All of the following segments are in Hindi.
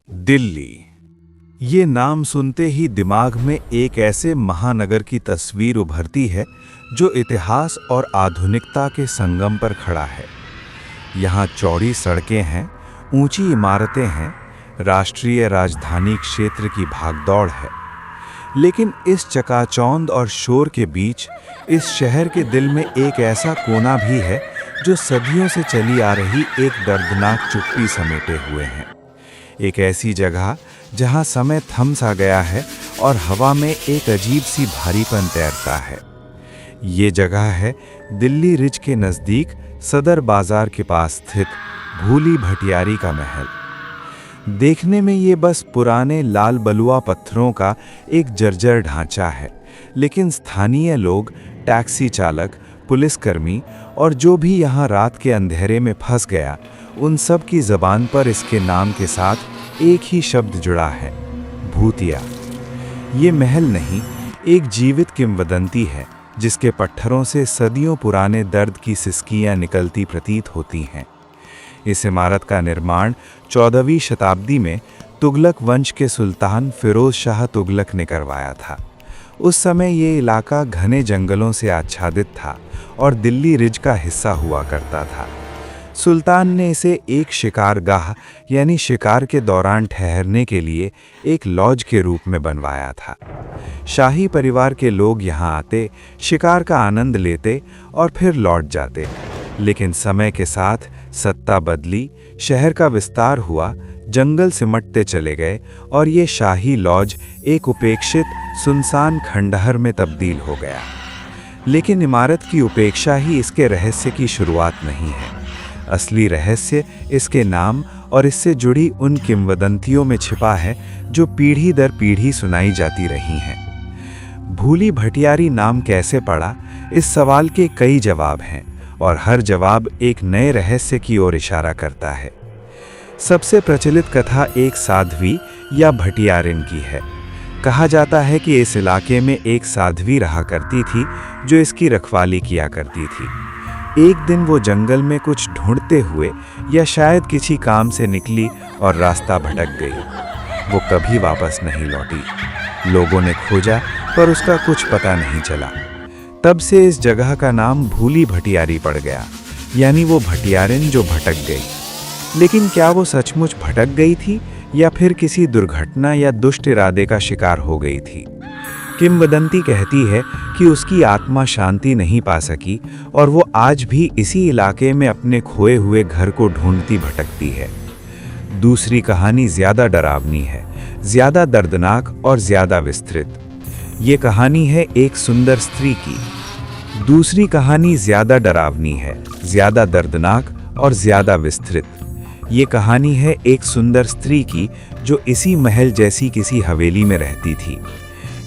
दिल्ली। ये नाम सुनते ही दिमाग में एक ऐसे महानगर की तस्वीर उभरती है जो इतिहास और आधुनिकता के संगम पर खड़ा है। यहाँ चौड़ी सड़कें हैं, ऊंची इमारतें हैं, राष्ट्रीय राजधानी क्षेत्र की भागदौड़ है। लेकिन इस चकाचौंध और शोर के बीच इस शहर के दिल में एक ऐसा कोना भी है जो सदियों से चली आ रही एक दर्दनाक चुप्पी समेटे हुए है। एक ऐसी जगह जहां समय थम सा गया है और हवा में एक अजीब सी भारीपन तैरता है। ये जगह है दिल्ली रिज के नज़दीक सदर बाजार के पास स्थित भूली भटियारी का महल। देखने में ये बस पुराने लाल बलुआ पत्थरों का एक जर्जर ढांचा है, लेकिन स्थानीय लोग, टैक्सी चालक, पुलिसकर्मी और जो भी यहाँ रात के अंधेरे में फंस गया, उन सब की ज़बान पर इसके नाम के साथ एक ही शब्द जुड़ा है, भूतिया। ये महल नहीं, एक जीवित किंवदंती है जिसके पत्थरों से सदियों पुराने दर्द की सिसकियाँ निकलती प्रतीत होती हैं। इस इमारत का निर्माण 14वीं शताब्दी में तुगलक वंश के सुल्तान फिरोज शाह तुगलक ने करवाया था। उस समय ये इलाका घने जंगलों से आच्छादित था और दिल्ली रिज का हिस्सा हुआ करता था। सुल्तान ने इसे एक शिकारगाह यानी शिकार के दौरान ठहरने के लिए एक लॉज के रूप में बनवाया था। शाही परिवार के लोग यहाँ आते, शिकार का आनंद लेते और फिर लौट जाते। लेकिन समय के साथ सत्ता बदली, शहर का विस्तार हुआ, जंगल सिमटते चले गए और ये शाही लॉज एक उपेक्षित सुनसान खंडहर में तब्दील हो गया। लेकिन इमारत की उपेक्षा ही इसके रहस्य की शुरुआत नहीं है। असली रहस्य इसके नाम और इससे जुड़ी उन किंवदंतियों में छिपा है जो पीढ़ी दर पीढ़ी सुनाई जाती रही हैं। भूली भटियारी नाम कैसे पड़ा, इस सवाल के कई जवाब हैं और हर जवाब एक नए रहस्य की ओर इशारा करता है। सबसे प्रचलित कथा एक साध्वी या भटियारिन की है। कहा जाता है कि इस इलाके में एक साध्वी रहा करती थी जो इसकी रखवाली किया करती थी। एक दिन वो जंगल में कुछ ढूंढते हुए या शायद किसी काम से निकली और रास्ता भटक गई। वो कभी वापस नहीं लौटी। लोगों ने खोजा पर उसका कुछ पता नहीं चला। तब से इस जगह का नाम भूली भटियारी पड़ गया, यानी वो भटियारिन जो भटक गई। लेकिन क्या वो सचमुच भटक गई थी या फिर किसी दुर्घटना या दुष्ट इरादे का शिकार हो गई थी? किंवदंती कहती है कि उसकी आत्मा शांति नहीं पा सकी और वो आज भी इसी इलाके में अपने खोए हुए घर को ढूंढती भटकती है। दूसरी कहानी ज़्यादा डरावनी है, ज़्यादा दर्दनाक और ज़्यादा विस्तृत। ये कहानी है एक सुंदर स्त्री की। दूसरी कहानी ज़्यादा डरावनी है, ज़्यादा दर्दनाक और ज़्यादा विस्तृत। ये कहानी है एक सुंदर स्त्री की जो इसी महल जैसी किसी हवेली में रहती थी।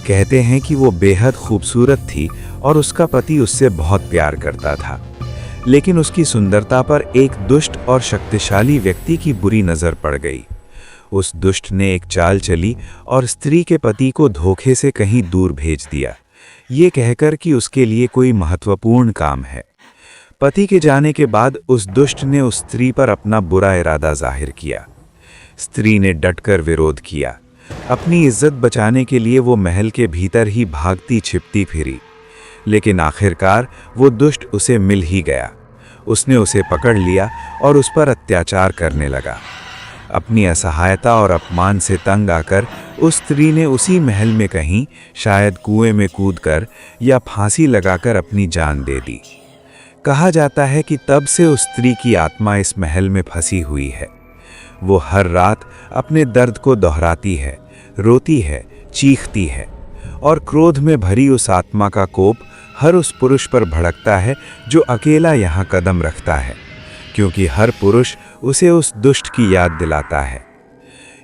कहते हैं कि वो बेहद खूबसूरत थी और उसका पति उससे बहुत प्यार करता था। लेकिन उसकी सुंदरता पर एक दुष्ट और शक्तिशाली व्यक्ति की बुरी नज़र पड़ गई। उस दुष्ट ने एक चाल चली और स्त्री के पति को धोखे से कहीं दूर भेज दिया, ये कहकर कि उसके लिए कोई महत्वपूर्ण काम है। पति के जाने के बाद उस दुष्ट ने उस स्त्री पर अपना बुरा इरादा जाहिर किया। स्त्री ने डटकर विरोध किया। अपनी इज्जत बचाने के लिए वो महल के भीतर ही भागती छिपती फिरी। लेकिन आखिरकार वो दुष्ट उसे मिल ही गया। उसने उसे पकड़ लिया और उस पर अत्याचार करने लगा। अपनी असहायता और अपमान से तंग आकर उस स्त्री ने उसी महल में कहीं, शायद कुएं में कूदकर या फांसी लगाकर अपनी जान दे दी। कहा जाता है कि तब से उस स्त्री की आत्मा इस महल में फंसी हुई है। वो हर रात अपने दर्द को दोहराती है, रोती है, चीखती है और क्रोध में भरी उस आत्मा का कोप हर उस पुरुष पर भड़कता है जो अकेला यहाँ कदम रखता है, क्योंकि हर पुरुष उसे उस दुष्ट की याद दिलाता है।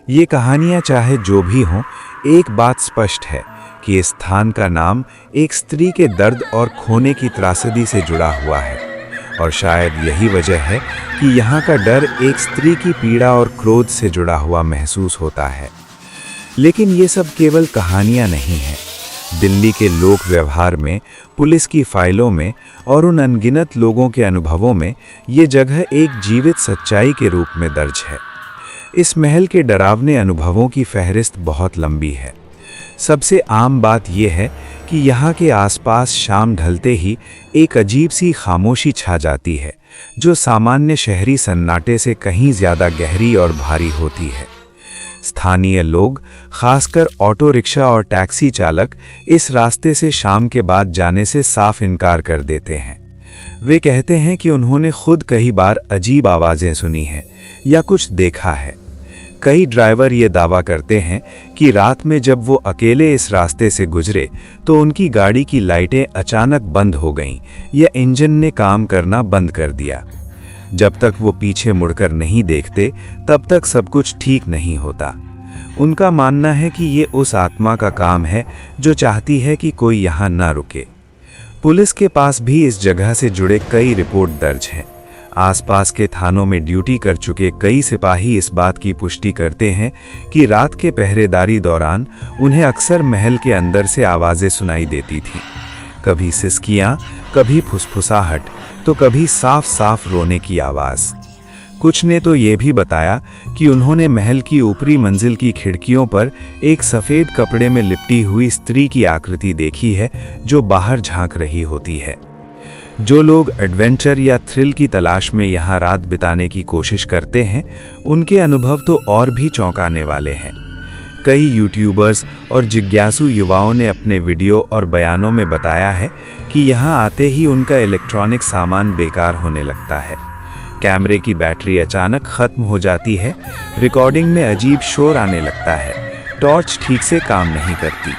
ये कहानियाँ चाहे जो भी हों, एक बात स्पष्ट है कि इस स्थान का नाम एक स्त्री के दर्द और खोने की त्रासदी से जुड़ा हुआ है और शायद यही वजह है कि यहाँ का डर एक स्त्री की पीड़ा और क्रोध से जुड़ा हुआ महसूस होता है। लेकिन ये सब केवल कहानियाँ नहीं हैं। दिल्ली के लोक व्यवहार में, पुलिस की फाइलों में और उन अनगिनत लोगों के अनुभवों में ये जगह एक जीवित सच्चाई के रूप में दर्ज है। इस महल के डरावने अनुभवों की फहरिस्त बहुत लंबी है। सबसे आम बात यह है कि यहाँ के आसपास शाम ढलते ही एक अजीब सी खामोशी छा जाती है, जो सामान्य शहरी सन्नाटे से कहीं ज़्यादा गहरी और भारी होती है। स्थानीय लोग, खासकर ऑटो रिक्शा और टैक्सी चालक, इस रास्ते से शाम के बाद जाने से साफ इनकार कर देते हैं। वे कहते हैं कि उन्होंने खुद कई बार अजीब आवाज़ें सुनी हैं या कुछ देखा है। कई ड्राइवर ये दावा करते हैं कि रात में जब वो अकेले इस रास्ते से गुजरे तो उनकी गाड़ी की लाइटें अचानक बंद हो गईं या इंजन ने काम करना बंद कर दिया। जब तक वो पीछे मुड़कर नहीं देखते तब तक सब कुछ ठीक नहीं होता। उनका मानना है कि ये उस आत्मा का काम है जो चाहती है कि कोई यहाँ ना रुके। पुलिस के पास भी इस जगह से जुड़े कई रिपोर्ट दर्ज हैं। आसपास के थानों में ड्यूटी कर चुके कई सिपाही इस बात की पुष्टि करते हैं कि रात के पहरेदारी दौरान उन्हें अक्सर महल के अंदर से आवाज़ें सुनाई देती थीं। कभी सिसकियाँ, कभी फुसफुसाहट, तो कभी साफ साफ रोने की आवाज़। कुछ ने तो ये भी बताया कि उन्होंने महल की ऊपरी मंजिल की खिड़कियों पर एक सफ़ेद कपड़े में लिपटी हुई स्त्री की आकृति देखी है जो बाहर झांक रही होती है। जो लोग एडवेंचर या थ्रिल की तलाश में यहाँ रात बिताने की कोशिश करते हैं, उनके अनुभव तो और भी चौंकाने वाले हैं। कई यूट्यूबर्स और जिज्ञासु युवाओं ने अपने वीडियो और बयानों में बताया है कि यहाँ आते ही उनका इलेक्ट्रॉनिक सामान बेकार होने लगता है। कैमरे की बैटरी अचानक खत्म हो जाती है, रिकॉर्डिंग में अजीब शोर आने लगता है, टॉर्च ठीक से काम नहीं करती।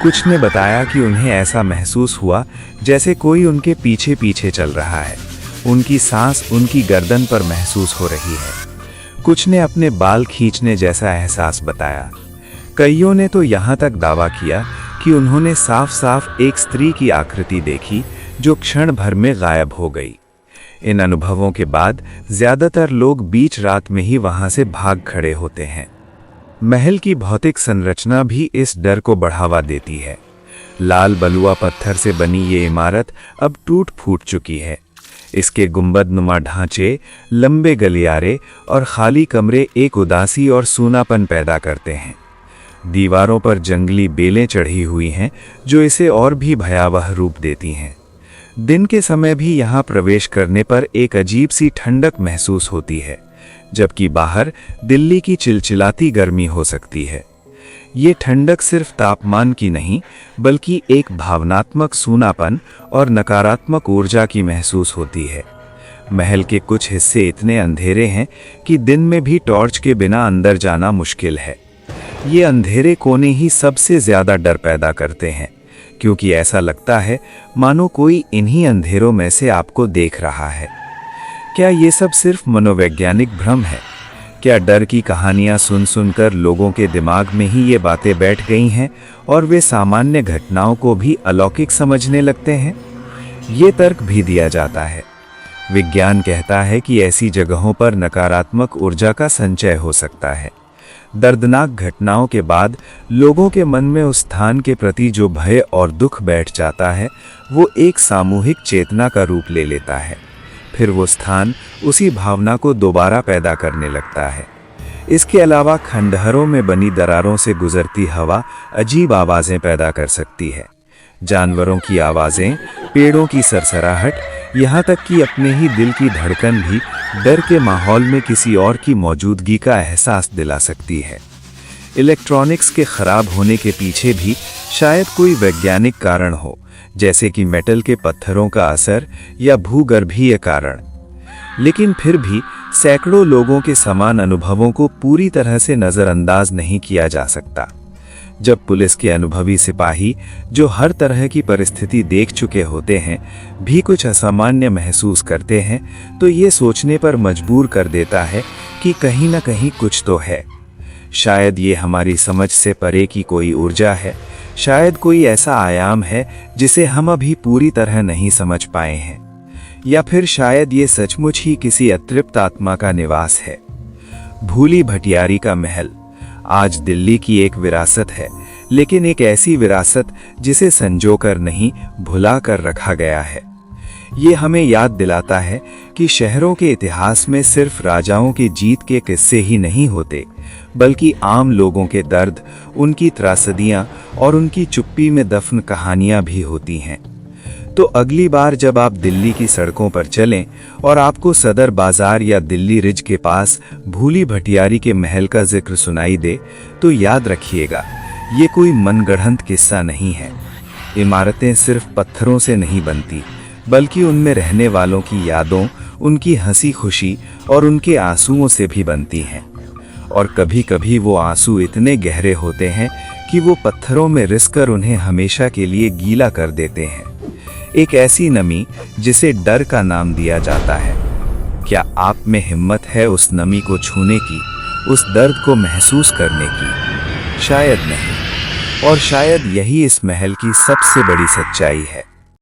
कुछ ने बताया कि उन्हें ऐसा महसूस हुआ जैसे कोई उनके पीछे पीछे चल रहा है। उनकी सांस उनकी गर्दन पर महसूस हो रही है। कुछ ने अपने बाल खींचने जैसा एहसास बताया। कईयों ने तो यहाँ तक दावा किया कि उन्होंने साफ साफ एक स्त्री की आकृति देखी जो क्षण भर में गायब हो गई। इन अनुभवों के बाद ज़्यादातर लोग बीच रात में ही वहाँ से भाग खड़े होते हैं। महल की भौतिक संरचना भी इस डर को बढ़ावा देती है। लाल बलुआ पत्थर से बनी ये इमारत अब टूट फूट चुकी है। इसके गुंबदनुमा ढांचे, लंबे गलियारे और खाली कमरे एक उदासी और सूनापन पैदा करते हैं। दीवारों पर जंगली बेलें चढ़ी हुई हैं जो इसे और भी भयावह रूप देती हैं। दिन के समय भी यहाँ प्रवेश करने पर एक अजीब सी ठंडक महसूस होती है, जबकि बाहर दिल्ली की चिलचिलाती गर्मी हो सकती है। ये ठंडक सिर्फ तापमान की नहीं, बल्कि एक भावनात्मक सूनापन और नकारात्मक ऊर्जा की महसूस होती है। महल के कुछ हिस्से इतने अंधेरे हैं कि दिन में भी टॉर्च के बिना अंदर जाना मुश्किल है। ये अंधेरे कोने ही सबसे ज़्यादा डर पैदा करते हैं, क्योंकि ऐसा लगता है मानो कोई इन्हीं अंधेरों में से आपको देख रहा है। क्या ये सब सिर्फ मनोवैज्ञानिक भ्रम है? क्या डर की कहानियां सुन सुनकर लोगों के दिमाग में ही ये बातें बैठ गई हैं और वे सामान्य घटनाओं को भी अलौकिक समझने लगते हैं? ये तर्क भी दिया जाता है। विज्ञान कहता है कि ऐसी जगहों पर नकारात्मक ऊर्जा का संचय हो सकता है। दर्दनाक घटनाओं के बाद लोगों के मन में उस स्थान के प्रति जो भय और दुख बैठ जाता है, वो एक सामूहिक चेतना का रूप ले लेता है। फिर वो स्थान उसी भावना को दोबारा पैदा करने लगता है। इसके अलावा खंडहरों में बनी दरारों से गुजरती हवा अजीब आवाज़ें पैदा कर सकती है। जानवरों की आवाज़ें, पेड़ों की सरसराहट, यहाँ तक कि अपने ही दिल की धड़कन भी डर के माहौल में किसी और की मौजूदगी का एहसास दिला सकती है। इलेक्ट्रॉनिक्स के खराब होने के पीछे भी शायद कोई वैज्ञानिक कारण हो, जैसे कि मेटल के पत्थरों का असर या भूगर्भीय कारण। लेकिन फिर भी सैकड़ों लोगों के समान अनुभवों को पूरी तरह से नज़रअंदाज नहीं किया जा सकता। जब पुलिस के अनुभवी सिपाही, जो हर तरह की परिस्थिति देख चुके होते हैं, भी कुछ असामान्य महसूस करते हैं, तो ये सोचने पर मजबूर कर देता है कि कहीं ना कहीं कुछ तो है। शायद ये हमारी समझ से परे की कोई ऊर्जा है, शायद कोई ऐसा आयाम है जिसे हम अभी पूरी तरह नहीं समझ पाए हैं, या फिर शायद ये सचमुच ही किसी अतृप्त आत्मा का निवास है। भूली भटियारी का महल आज दिल्ली की एक विरासत है, लेकिन एक ऐसी विरासत जिसे संजोकर नहीं, भुला कर रखा गया है। ये हमें याद दिलाता है कि शहरों के इतिहास में सिर्फ राजाओं की जीत के किस्से ही नहीं होते, बल्कि आम लोगों के दर्द, उनकी त्रासदियां और उनकी चुप्पी में दफन कहानियां भी होती हैं। तो अगली बार जब आप दिल्ली की सड़कों पर चलें और आपको सदर बाजार या दिल्ली रिज के पास भूली भटियारी के महल का जिक्र सुनाई दे, तो याद रखिएगा, ये कोई मनगढ़ंत किस्सा नहीं है। इमारतें सिर्फ पत्थरों से नहीं बनती, बल्कि उनमें रहने वालों की यादों, उनकी हंसी खुशी और उनके आंसुओं से भी बनती हैं। और कभी कभी वो आंसू इतने गहरे होते हैं कि वो पत्थरों में रिसकर उन्हें हमेशा के लिए गीला कर देते हैं। एक ऐसी नमी जिसे डर का नाम दिया जाता है। क्या आप में हिम्मत है उस नमी को छूने की, उस दर्द को महसूस करने की? शायद नहीं। और शायद यही इस महल की सबसे बड़ी सच्चाई है।